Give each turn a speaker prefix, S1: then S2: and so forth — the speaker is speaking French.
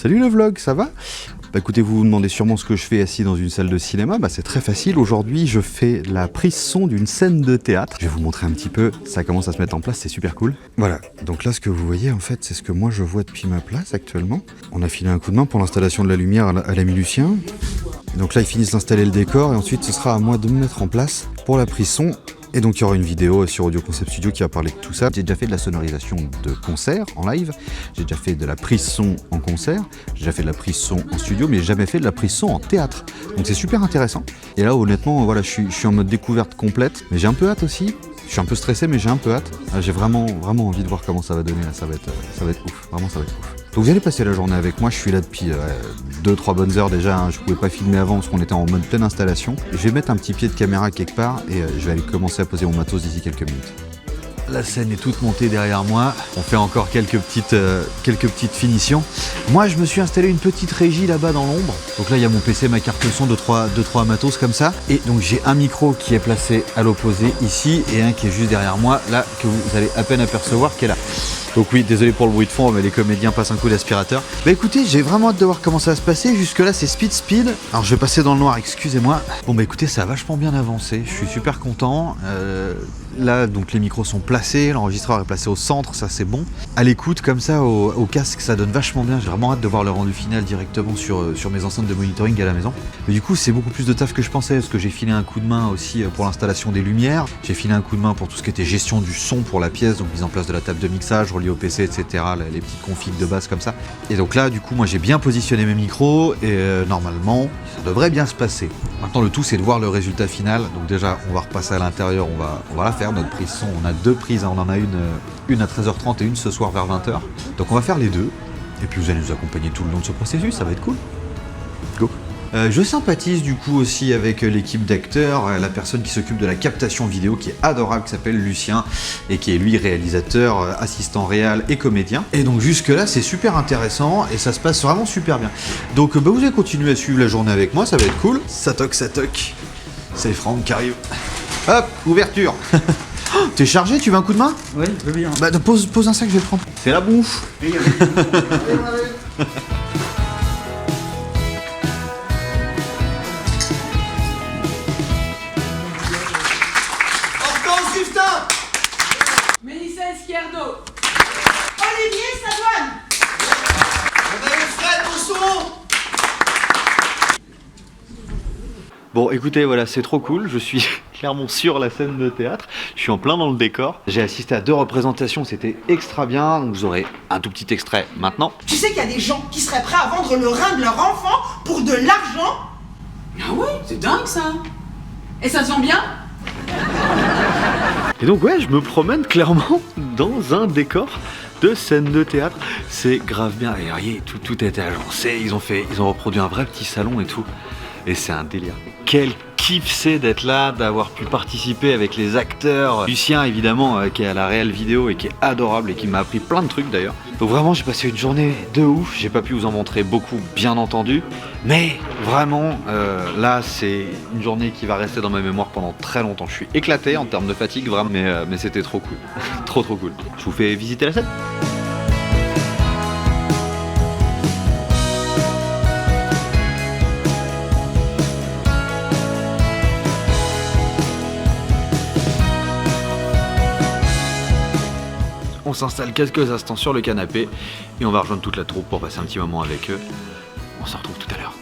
S1: Salut le vlog, ça va? Bah écoutez, vous vous demandez sûrement ce que je fais assis dans une salle de cinéma. Bah c'est très facile, aujourd'hui je fais la prise son d'une scène de théâtre. Je vais vous montrer un petit peu, ça commence à se mettre en place, c'est super cool. Voilà, donc là ce que vous voyez en fait, c'est ce que moi je vois depuis ma place actuellement. On a filé un coup de main pour l'installation de la lumière à l'ami Lucien. Et donc là ils finissent d'installer le décor et ensuite ce sera à moi de me mettre en place pour la prise son. Et donc il y aura une vidéo sur Audio Concept Studio qui va parler de tout ça. J'ai déjà fait de la sonorisation de concert en live, j'ai déjà fait de la prise son en concert, j'ai déjà fait de la prise son en studio, mais j'ai jamais fait de la prise son en théâtre. Donc c'est super intéressant. Et là honnêtement, voilà, je suis en mode découverte complète, mais j'ai un peu hâte aussi. Je suis un peu stressé, mais j'ai un peu hâte. J'ai vraiment envie de voir comment ça va donner. Là, ça va être ouf. Vraiment, ça va être ouf. Donc vous allez passer la journée avec moi. Je suis là depuis 2-3 bonnes heures déjà. Hein. Je pouvais pas filmer avant parce qu'on était en mode pleine installation. Je vais mettre un petit pied de caméra quelque part et je vais aller commencer à poser mon matos d'ici quelques minutes. La scène est toute montée derrière moi. On fait encore quelques petites finitions. Moi, je me suis installé une petite régie là-bas dans l'ombre. Donc là, il y a mon PC, ma carte son, 2-3 matos comme ça. Et donc, j'ai un micro qui est placé à l'opposé ici et un qui est juste derrière moi, là, que vous allez à peine apercevoir, qui est là. Donc oui, désolé pour le bruit de fond, mais les comédiens passent un coup d'aspirateur. Bah écoutez, j'ai vraiment hâte de voir comment ça va se passer. Jusque là, c'est speed. Alors je vais passer dans le noir, excusez-moi. Bon bah écoutez, ça a vachement bien avancé. Je suis super content. Là, donc les micros sont placés, l'enregistreur est placé au centre, ça c'est bon. À l'écoute, comme ça, au casque, ça donne vachement bien. J'ai vraiment hâte de voir le rendu final directement sur mes enceintes de monitoring à la maison. Mais du coup, c'est beaucoup plus de taf que je pensais, parce que j'ai filé un coup de main aussi pour l'installation des lumières. J'ai filé un coup de main pour tout ce qui était gestion du son pour la pièce, donc mise en place de la table de mixage, reliée au PC, etc. Les petites configs de base comme ça. Et donc là, du coup, moi j'ai bien positionné mes micros et normalement, ça devrait bien se passer. Maintenant, le tout, c'est de voir le résultat final. Donc déjà, on va repasser à l'intérieur, on va la faire, notre prise son. On a deux prises, on en a une à 13h30 et une ce soir vers 20h. Donc on va faire les deux. Et puis vous allez nous accompagner tout le long de ce processus, ça va être cool. Go! Je sympathise du coup aussi avec l'équipe d'acteurs, la personne qui s'occupe de la captation vidéo qui est adorable, qui s'appelle Lucien et qui est lui réalisateur, assistant réal et comédien. Et donc jusque là c'est super intéressant et ça se passe vraiment super bien. Donc vous allez continuer à suivre la journée avec moi, ça va être cool. Ça toque, c'est Franck qui arrive. Hop, ouverture. T'es chargé, tu veux un coup de main?
S2: Oui, je veux bien.
S1: Bah pose un sac, je vais le prendre. C'est la bouffe.
S2: Oui,
S3: Mélissa Esquerdo. Olivier Sadoine.
S2: on a le Fred au son.
S1: Bon écoutez, voilà, c'est trop cool, je suis clairement sur la scène de théâtre, je suis en plein dans le décor. J'ai assisté à 2 représentations, c'était extra bien, donc vous aurez un tout petit extrait maintenant.
S3: Tu sais qu'il y a des gens qui seraient prêts à vendre le rein de leur enfant pour de l'argent?
S4: Ah ouais, c'est dingue ça. Et ça se vend bien?
S1: Et donc ouais, je me promène clairement dans un décor de scène de théâtre, c'est grave bien, et voyez, tout a été agencé, ils ont reproduit un vrai petit salon et tout, et c'est un délire. Quel kiff c'est d'être là, d'avoir pu participer avec les acteurs. Lucien évidemment qui est à la réelle vidéo et qui est adorable et qui m'a appris plein de trucs d'ailleurs. Donc vraiment j'ai passé une journée de ouf, j'ai pas pu vous en montrer beaucoup bien entendu. Mais vraiment là c'est une journée qui va rester dans ma mémoire pendant très longtemps. Je suis éclaté en termes de fatigue vraiment, mais c'était trop cool. trop cool. Je vous fais visiter la scène. On s'installe quelques instants sur le canapé et on va rejoindre toute la troupe pour passer un petit moment avec eux. On se retrouve tout à l'heure.